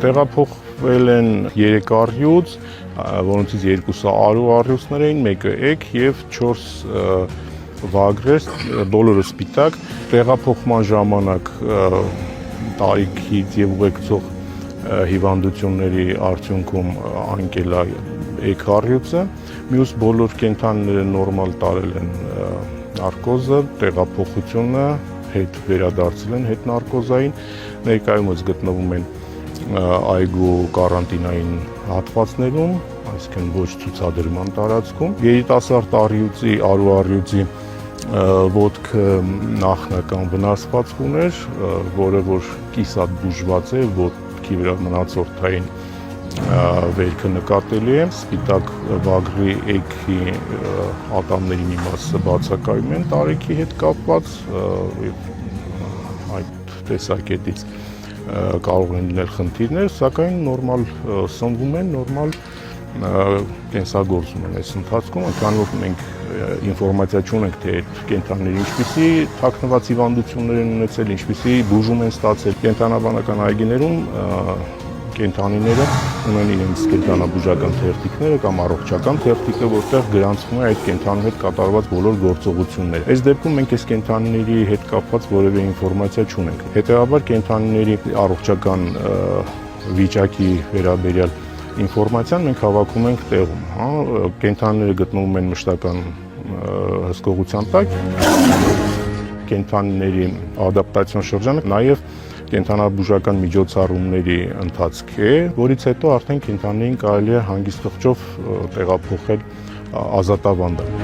Տեղափոխվել են 3 առյուծ, որոնցից 2-ը առյուծներ էին, մեկը էգ եւ 4 վագրեր, բոլորը սպիտակ։ Տեղափոխման ժամանակ տարիքից եւ ուղեկցող հիվանդությունների արդյունքում անկել է էգ առյուծը, մյուս բոլոր կենդանիները նորմալ տարել են նարկոզը, տեղափոխությունը հետ վերադարձել են հետ նարկոզային, ներկայումս գտնվում են այգու կարանտինային հատվածներում, այսինքն ոչ ցուցադրման տարածքում։ Երիտասարդ առյուծի, առյուծի ոտքը նախնական վնասվածք ուներ, որը որ կիսատ բուժված է, ոտքի վրա մնացորդային վերքը նկատելի է, սպիտակ վագրի էգի ատամների մի մասը բացակայում են տարիքի հետ կապված, այդ տեսակետից կարող են լինել խնդիրներ, սակայն նորմալ սնվում են, նորմալ կենսագործում են այս ընթացքում, քանի որ մենք ինֆորմացիա չունենք, թե այդ կենդանիները ինչպիսի թաքնված հիվանդություններ են ունեցել, ինչպիսի բուժում են ստացել։ Կենդանաբանական այգիներում կենդանիները ունեն իրենց կենդանաբուժական թերթիկները կամ առողջական թերթիկը, որտեղ գրանցվում է այդ կենդանու հետ կատարված բոլոր գործողությունները։ Այս դեպքում մենք այս կենդանիների հետ կապված որևէ ինֆորմացիա չունենք։ Հետևաբար կենդանիների առողջական վիճակի վերաբերյալ ինֆորմացիան մենք հավաքում ենք տեղում, կենդանիները գտնվում են մշտական հսկողության տակ, կենդանիների ադապտացիոն շրջանը նաև կենդանաբուժական միջոցառումների ընթացք է, որից հետո արդեն կենդանիին կարելի է հանգիստ խղճով տեղափոխել ազատավանդակ։